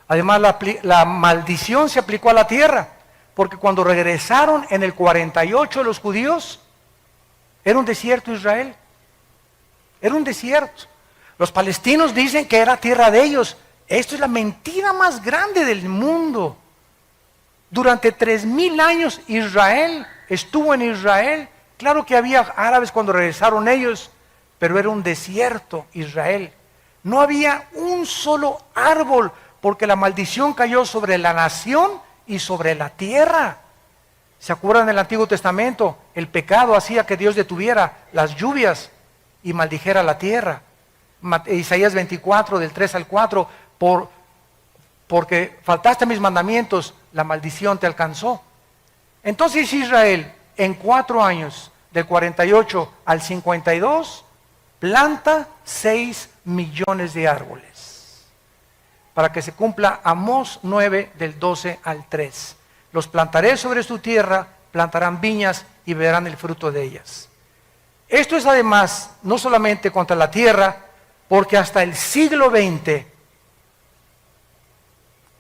Además la maldición se aplicó a la tierra, porque cuando regresaron en el 48 los judíos, era un desierto Israel, era un desierto. Los palestinos dicen que era tierra de ellos. Esto es la mentira más grande del mundo. Durante 3000 años Israel estuvo en Israel. Claro que había árabes cuando regresaron ellos, pero era un desierto Israel. No había un solo árbol, porque la maldición cayó sobre la nación y sobre la tierra. ¿Se acuerdan del Antiguo Testamento? El pecado hacía que Dios detuviera las lluvias y maldijera la tierra. Isaías 24, del 3 al 4, porque faltaste a mis mandamientos, la maldición te alcanzó. Entonces Israel, en 4 años, del 48 al 52, planta 6 millones de árboles, para que se cumpla Amós 9, del 12 al 3. Los plantaré sobre su tierra, plantarán viñas y verán el fruto de ellas. Esto es además no solamente contra la tierra, porque hasta el siglo XX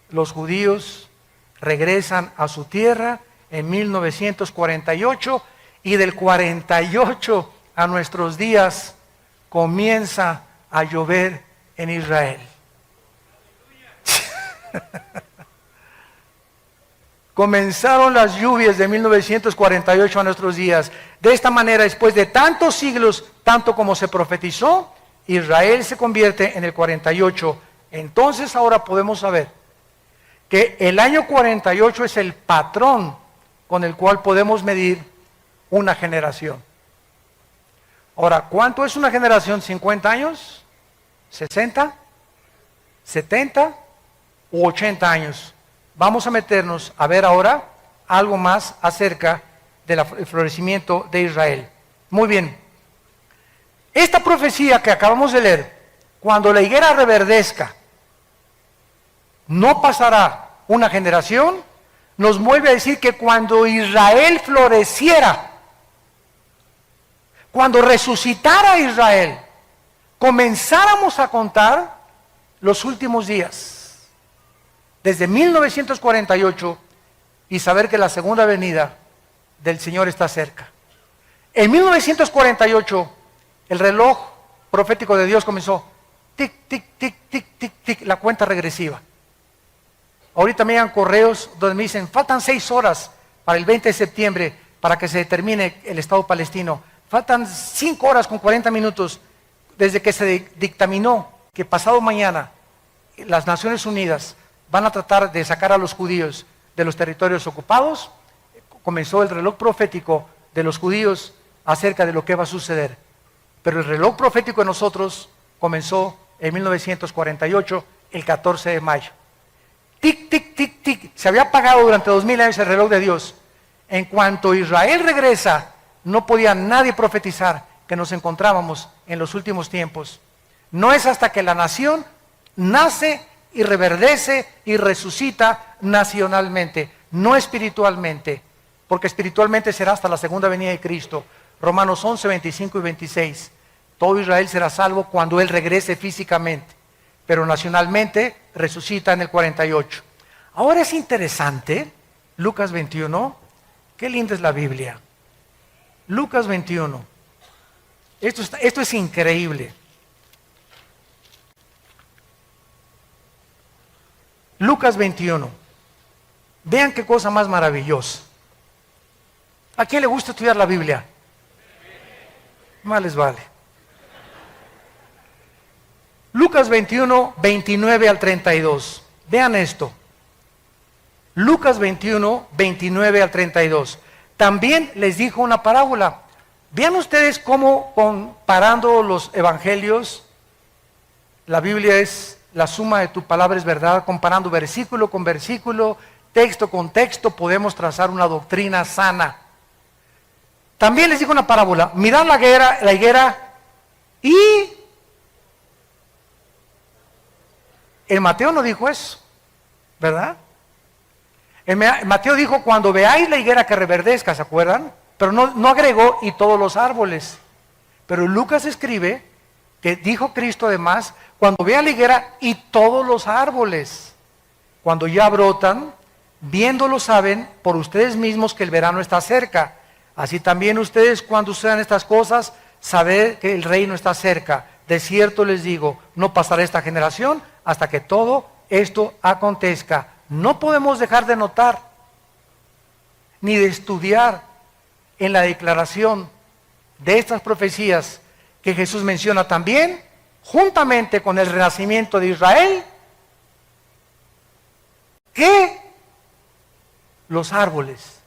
los judíos regresan a su tierra en 1948, y del 48 a nuestros días comienza a llover en Israel. Comenzaron las lluvias de 1948 a nuestros días. De esta manera, después de tantos siglos, tanto como se profetizó, Israel se convierte en el 48 Entonces ahora podemos saber que el año 48 es el patrón con el cual podemos medir una generación. Ahora, ¿cuánto es una generación? ¿50 años? ¿60? ¿70? ¿U 80 años? Vamos a meternos a ver ahora algo más acerca del florecimiento de Israel. Muy bien. Esta profecía que acabamos de leer, cuando la higuera reverdezca, no pasará una generación, nos vuelve a decir que cuando Israel floreciera, cuando resucitara Israel, comenzáramos a contar los últimos días, desde 1948, y saber que la segunda venida del Señor está cerca. En 1948, el reloj profético de Dios comenzó, tic, tic, tic, tic, tic, tic, la cuenta regresiva. Ahorita me llegan correos donde me dicen, faltan 6 horas para el 20 de septiembre para que se determine el Estado palestino. Faltan 5 horas con 40 minutos desde que se dictaminó que pasado mañana las Naciones Unidas van a tratar de sacar a los judíos de los territorios ocupados. Comenzó el reloj profético de los judíos acerca de lo que va a suceder. Pero el reloj profético de nosotros comenzó en 1948, el 14 de mayo. Tic, tic, tic, tic. Se había apagado durante 2000 años el reloj de Dios. En cuanto Israel regresa, no podía nadie profetizar que nos encontrábamos en los últimos tiempos. No es hasta que la nación nace y reverdece y resucita nacionalmente, no espiritualmente, porque espiritualmente será hasta la segunda venida de Cristo. Romanos 11, 25 y 26. Todo Israel será salvo cuando Él regrese físicamente, pero nacionalmente resucita en el 48. Ahora es interesante, Lucas 21, qué linda es la Biblia. Lucas 21, esto es increíble. Lucas 21, vean qué cosa más maravillosa. ¿A quién le gusta estudiar la Biblia? Más les vale. Lucas 21, 29 al 32. Vean esto. Lucas 21, 29 al 32. También les dijo una parábola. Vean ustedes cómo comparando los evangelios, la Biblia es la suma de tu palabra es verdad, comparando versículo con versículo, texto con texto, podemos trazar una doctrina sana. También les dijo una parábola. Mirad la higuera y... El Mateo no dijo eso, ¿verdad? Mateo dijo, cuando veáis la higuera que reverdezca, ¿se acuerdan? Pero no agregó, y todos los árboles. Pero Lucas escribe que dijo Cristo además, cuando vea la higuera y todos los árboles, cuando ya brotan, viéndolo saben por ustedes mismos que el verano está cerca. Así también ustedes cuando sucedan estas cosas, sabed que el reino está cerca. De cierto les digo, no pasará esta generación hasta que todo esto acontezca. No podemos dejar de notar, ni de estudiar en la declaración de estas profecías que Jesús menciona también, juntamente con el renacimiento de Israel, que los árboles.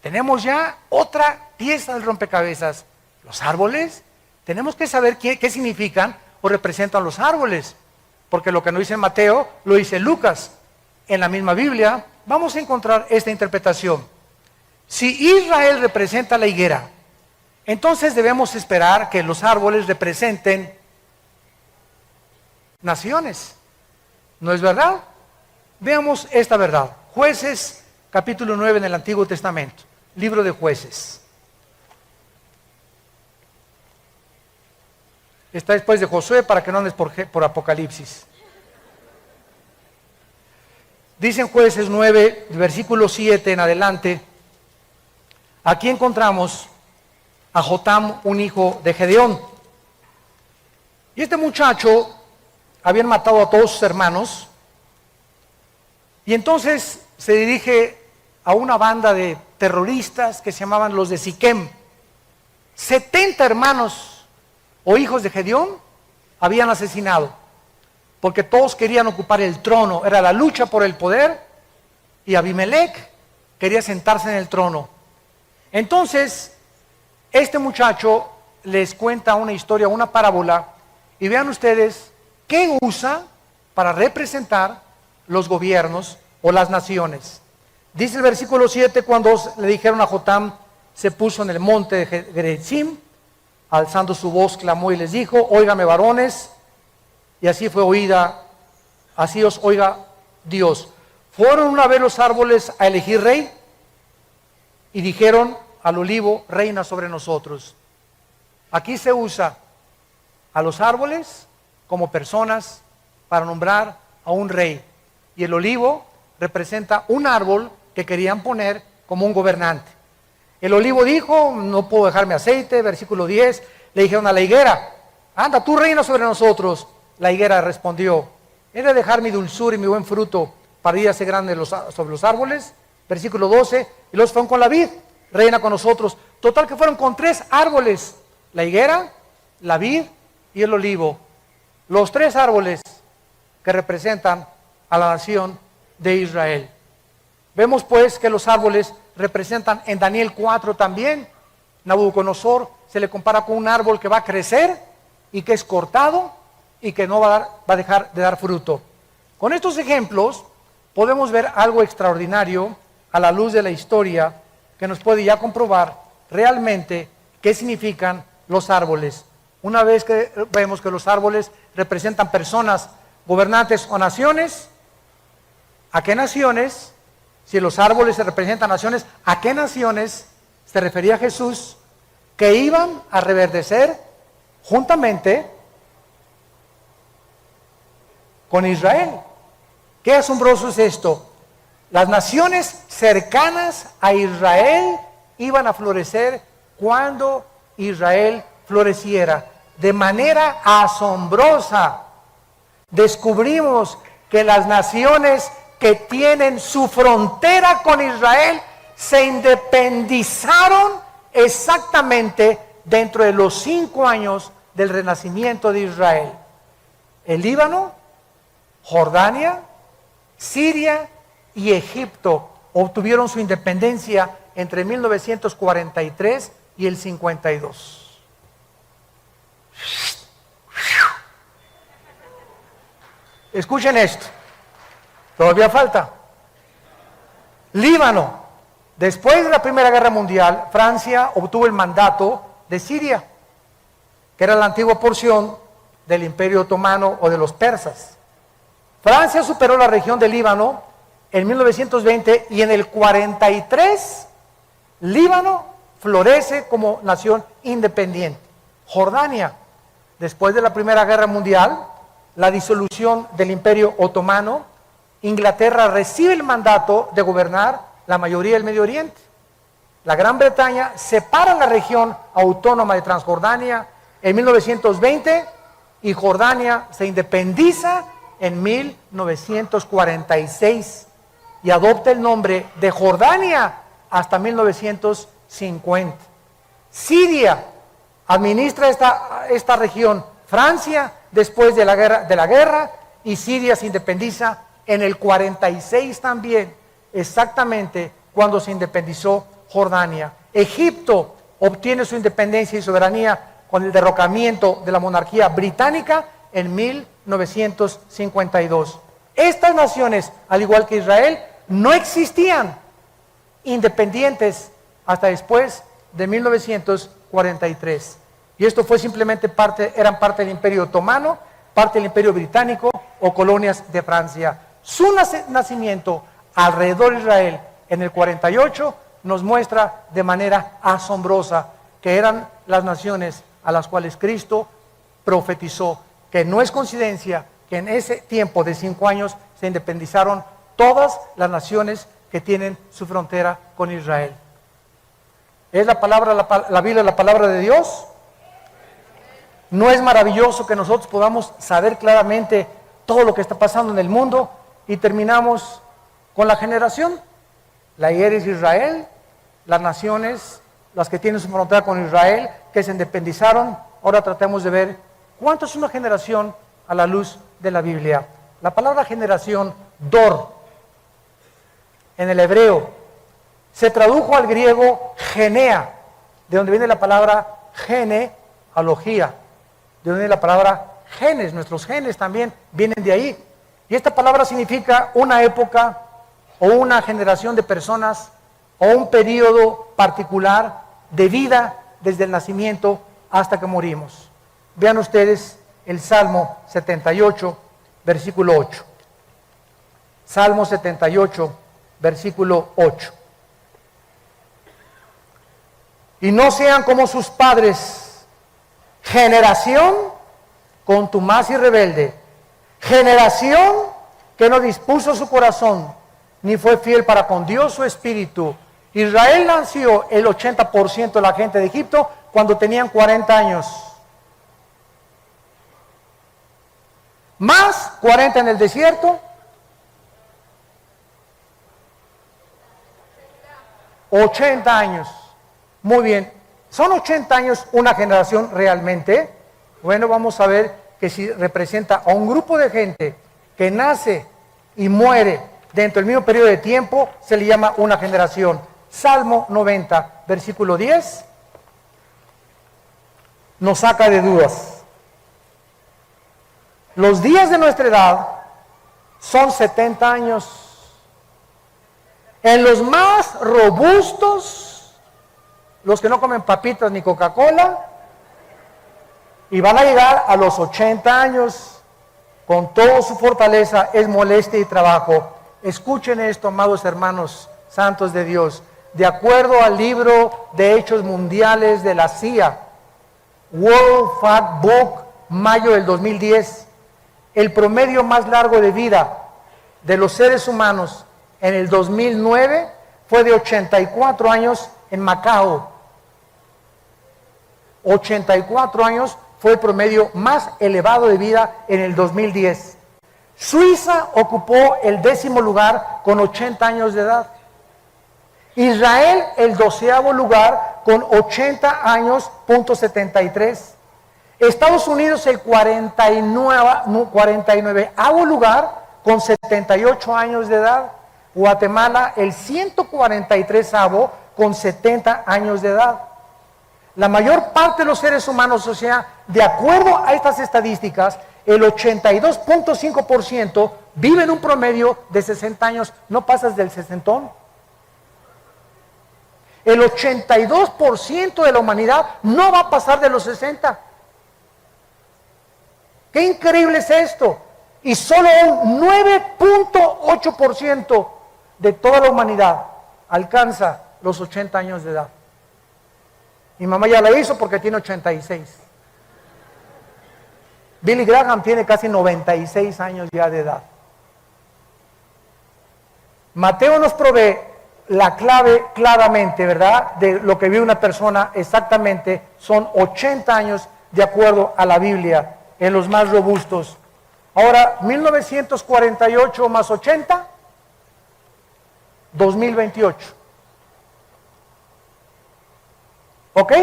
Tenemos ya otra pieza del rompecabezas. Los árboles, tenemos que saber qué significan o representan los árboles, porque lo que no dice Mateo, lo dice Lucas. En la misma Biblia vamos a encontrar esta interpretación. Si Israel representa la higuera, entonces debemos esperar que los árboles representen naciones. ¿No es verdad? Veamos esta verdad. Jueces, capítulo 9 en el Antiguo Testamento. Libro de Jueces. Está después de Josué para que no andes por Apocalipsis. Dice en Jueces 9, versículo 7 en adelante. Aquí encontramos a Jotam, un hijo de Gedeón. Y este muchacho habían matado a todos sus hermanos. Y entonces se dirige a una banda de terroristas que se llamaban los de Siquem. 70 hermanos o hijos de Gedeón habían asesinado. porque todos querían ocupar el trono, era la lucha por el poder, y Abimelech quería sentarse en el trono. Entonces, este muchacho les cuenta una historia, una parábola, y vean ustedes qué usa para representar los gobiernos o las naciones. Dice el versículo 7, cuando le dijeron a Jotam, se puso en el monte de Gerizim, alzando su voz, clamó y les dijo, óigame varones, y así fue oída, así os oiga Dios. Fueron una vez los árboles a elegir rey, y dijeron al olivo, reina sobre nosotros. Aquí se usa a los árboles como personas para nombrar a un rey, y el olivo representa un árbol que querían poner como un gobernante. El olivo dijo, no puedo dejarme aceite, versículo 10, le dijeron a la higuera, anda, tú reina sobre nosotros. La higuera respondió, he de dejar mi dulzura y mi buen fruto para ir a ser grande sobre los árboles. Versículo 12, y los fueron con la vid, reina con nosotros. Total que fueron con 3 árboles, la higuera, la vid y el olivo. Los 3 árboles que representan a la nación de Israel. Vemos pues que los árboles representan en Daniel 4 también. Nabucodonosor se le compara con un árbol que va a crecer y que es cortado y que no va a dejar de dar fruto. Con estos ejemplos podemos ver algo extraordinario a la luz de la historia que nos puede ya comprobar realmente qué significan los árboles. Una vez que vemos que los árboles representan personas, gobernantes o naciones, ¿a qué naciones? Si los árboles se representan naciones, ¿a qué naciones se refería Jesús que iban a reverdecer juntamente con Israel? Qué asombroso es esto. Las naciones cercanas a Israel iban a florecer cuando Israel floreciera. De manera asombrosa descubrimos que las naciones que tienen su frontera con Israel se independizaron exactamente dentro de los 5 años del renacimiento de Israel. El Líbano, Jordania, Siria y Egipto obtuvieron su independencia entre 1943 y el 52. Escuchen esto, todavía falta. Líbano, después de la Primera Guerra Mundial, Francia obtuvo el mandato de Siria, que era la antigua porción del Imperio Otomano o de los persas. Francia superó la región del Líbano en 1920 y en el 43 Líbano florece como nación independiente. Jordania, después de la Primera Guerra Mundial, la disolución del Imperio Otomano, Inglaterra recibe el mandato de gobernar la mayoría del Medio Oriente. La Gran Bretaña separa la región autónoma de Transjordania en 1920 y Jordania se independiza en 1946 y adopta el nombre de Jordania hasta 1950. Siria administra esta región Francia después de la guerra y Siria se independiza en el 46 también, exactamente cuando se independizó Jordania. Egipto obtiene su independencia y soberanía con el derrocamiento de la monarquía británica en 1952. Estas naciones, al igual que Israel, no existían independientes hasta después de 1943. Y esto fue simplemente eran parte del Imperio Otomano, parte del Imperio Británico o colonias de Francia. Su nacimiento alrededor de Israel en el 48 nos muestra de manera asombrosa que eran las naciones a las cuales Cristo profetizó, que no es coincidencia que en ese tiempo de 5 años se independizaron todas las naciones que tienen su frontera con Israel. ¿Es la Biblia la palabra de Dios? ¿No es maravilloso que nosotros podamos saber claramente todo lo que está pasando en el mundo? Y terminamos con la generación. La higuera es Israel, las naciones, las que tienen su frontera con Israel, que se independizaron. Ahora tratemos de ver cuánto es una generación a la luz de la Biblia. La palabra generación, dor, en el hebreo, se tradujo al griego genea, de donde viene la palabra genealogía, de donde viene la palabra genes. Nuestros genes también vienen de ahí. Y esta palabra significa una época o una generación de personas o un periodo particular de vida desde el nacimiento hasta que morimos. Vean ustedes el Salmo 78, versículo 8. Salmo 78, versículo 8. Y no sean como sus padres, generación contumaz y rebelde, generación que no dispuso su corazón, ni fue fiel para con Dios su espíritu. Israel nació el 80% de la gente de Egipto cuando tenían 40 años. Más 40 en el desierto. 80 años. Muy bien. ¿Son 80 años una generación realmente? Bueno, vamos a ver que si representa a un grupo de gente que nace y muere dentro del mismo periodo de tiempo, se le llama una generación. Salmo 90, versículo 10, nos saca de dudas. Los días de nuestra edad son 70 años. En los más robustos, los que no comen papitas ni Coca-Cola, y van a llegar a los 80 años con toda su fortaleza, es molestia y trabajo. Escuchen esto, amados hermanos santos de Dios. De acuerdo al libro de Hechos Mundiales de la CIA, World Factbook, mayo del 2010, el promedio más largo de vida de los seres humanos en el 2009 fue de 84 años en Macao. 84 años fue el promedio más elevado de vida en el 2010. Suiza ocupó el 10º lugar con 80 años de edad. Israel el 12º lugar con 80 años, punto 73. Estados Unidos el 49º lugar con 78 años de edad. Guatemala el 143º con 70 años de edad. La mayor parte de los seres humanos, o sea, de acuerdo a estas estadísticas, el 82.5% vive en un promedio de 60 años. ¿No pasas del sesentón? El 82% de la humanidad no va a pasar de los 60. ¡Qué increíble es esto! Y solo un 9.8% de toda la humanidad alcanza los 80 años de edad. Mi mamá ya la hizo porque tiene 86. Billy Graham tiene casi 96 años ya de edad. Mateo nos provee la clave claramente, ¿verdad? De lo que vive una persona exactamente, son 80 años de acuerdo a la Biblia, en los más robustos. Ahora, 1948 más 80, 2028. ¿Ok?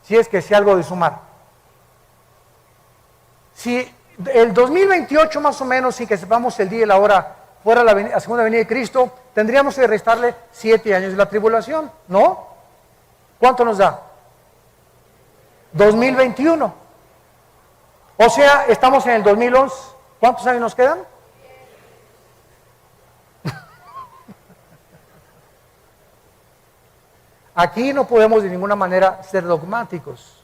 Si es que sé algo de sumar. Si el 2028 más o menos, sin que sepamos el día y la hora, fuera la segunda venida de Cristo, tendríamos que restarle 7 años de la tribulación, ¿no? ¿Cuánto nos da? 2021. O sea, estamos en el 2011. ¿Cuántos años nos quedan? Aquí no podemos de ninguna manera ser dogmáticos.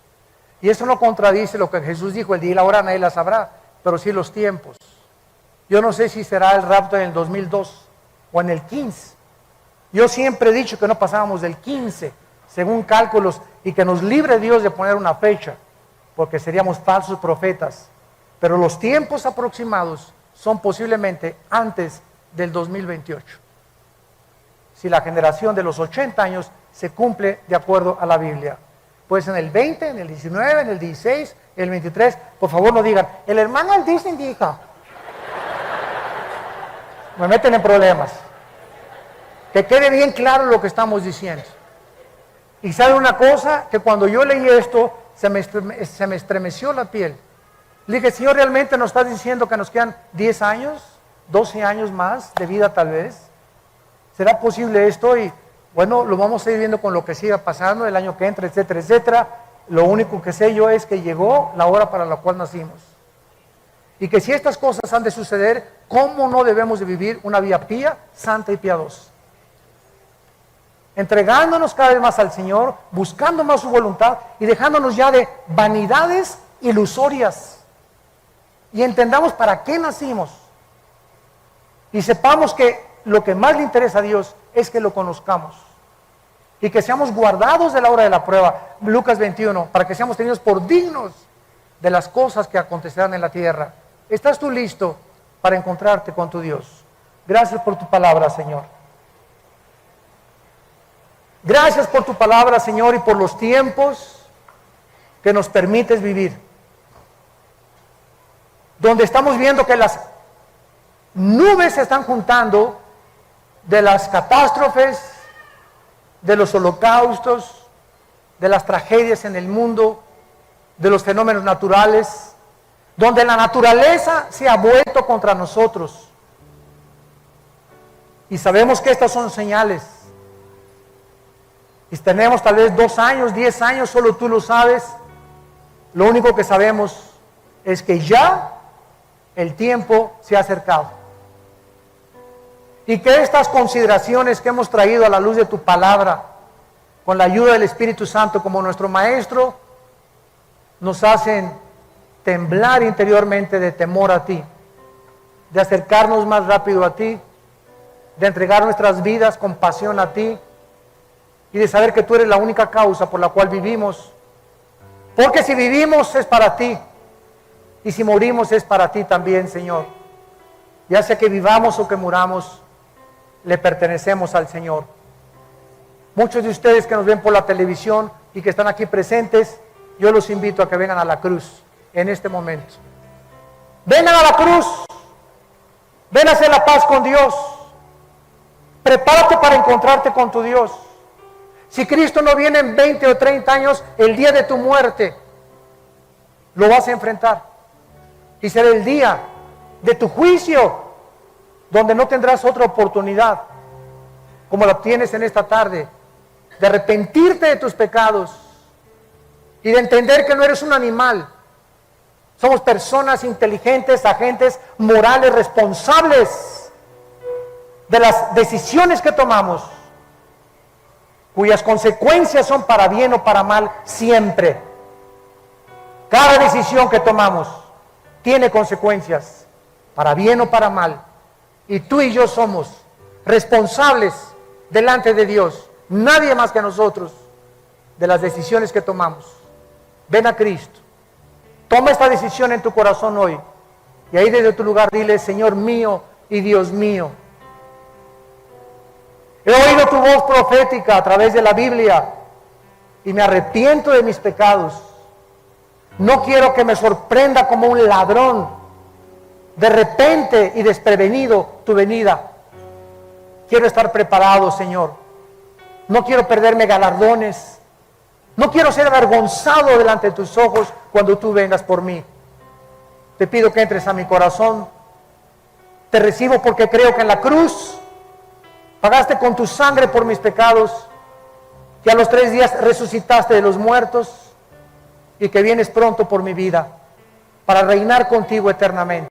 Y eso no contradice lo que Jesús dijo, el día y la hora nadie la sabrá, pero sí los tiempos. Yo no sé si será el rapto en el 2002 o en el 15. Yo siempre he dicho que no pasábamos del 15, según cálculos, y que nos libre Dios de poner una fecha, porque seríamos falsos profetas. Pero los tiempos aproximados son posiblemente antes del 2028. Si la generación de los 80 años se cumple de acuerdo a la Biblia. Pues en el 20, en el 19, en el 16, en el 23, por favor no digan, el hermano Aldis indica. Me meten en problemas. Que quede bien claro lo que estamos diciendo. Y sabe una cosa, que cuando yo leí esto, se me estremeció la piel. Le dije, Señor, ¿realmente nos estás diciendo que nos quedan 10 años, 12 años más de vida tal vez? ¿Será posible esto? Y bueno, lo vamos a ir viendo con lo que siga pasando el año que entra, etcétera, etcétera. Lo único que sé yo es que llegó la hora para la cual nacimos. Y que si estas cosas han de suceder, ¿cómo no debemos de vivir una vida pía, santa y piadosa? Entregándonos cada vez más al Señor, buscando más su voluntad y dejándonos ya de vanidades ilusorias. Y entendamos para qué nacimos. Y sepamos que lo que más le interesa a Dios es que lo conozcamos. Y que seamos guardados de la hora de la prueba. Lucas 21, para que seamos tenidos por dignos de las cosas que acontecerán en la tierra. ¿Estás tú listo para encontrarte con tu Dios? Gracias por tu palabra, Señor. Gracias por tu palabra, Señor, y por los tiempos que nos permites vivir. Donde estamos viendo que las nubes se están juntando de las catástrofes, de los holocaustos, de las tragedias en el mundo, de los fenómenos naturales, donde la naturaleza se ha vuelto contra nosotros. Y sabemos que estas son señales. Y tenemos tal vez 2 años, 10 años, solo tú lo sabes. Lo único que sabemos es que ya el tiempo se ha acercado. Y que estas consideraciones que hemos traído a la luz de tu palabra, con la ayuda del Espíritu Santo como nuestro Maestro, nos hacen temblar interiormente de temor a ti, de acercarnos más rápido a ti, de entregar nuestras vidas con pasión a ti, y de saber que tú eres la única causa por la cual vivimos. Porque si vivimos es para ti, y si morimos es para ti también, Señor. Ya sea que vivamos o que muramos, le pertenecemos al Señor. Muchos de ustedes que nos ven por la televisión y que están aquí presentes, yo los invito a que vengan a la cruz en este momento. Vengan a la cruz. Ven a hacer la paz con Dios. Prepárate para encontrarte con tu Dios. Si Cristo no viene en 20 o 30 años, el día de tu muerte, lo vas a enfrentar. Y será el día de tu juicio, donde no tendrás otra oportunidad, como la tienes en esta tarde, de arrepentirte de tus pecados y de entender que no eres un animal. Somos personas inteligentes, agentes morales, responsables de las decisiones que tomamos, cuyas consecuencias son para bien o para mal siempre. Cada decisión que tomamos tiene consecuencias, para bien o para mal. Y tú y yo somos responsables delante de Dios, nadie más que nosotros, de las decisiones que tomamos. Ven a Cristo, toma esta decisión en tu corazón hoy, y ahí desde tu lugar dile: Señor mío y Dios mío, he oído tu voz profética a través de la Biblia, y me arrepiento de mis pecados. No quiero que me sorprenda como un ladrón, de repente y desprevenido, tu venida. Quiero estar preparado, Señor. No quiero perderme galardones. No quiero ser avergonzado delante de tus ojos cuando tú vengas por mí. Te pido que entres a mi corazón. Te recibo porque creo que en la cruz pagaste con tu sangre por mis pecados, que a los 3 días resucitaste de los muertos, y que vienes pronto por mi vida para reinar contigo eternamente.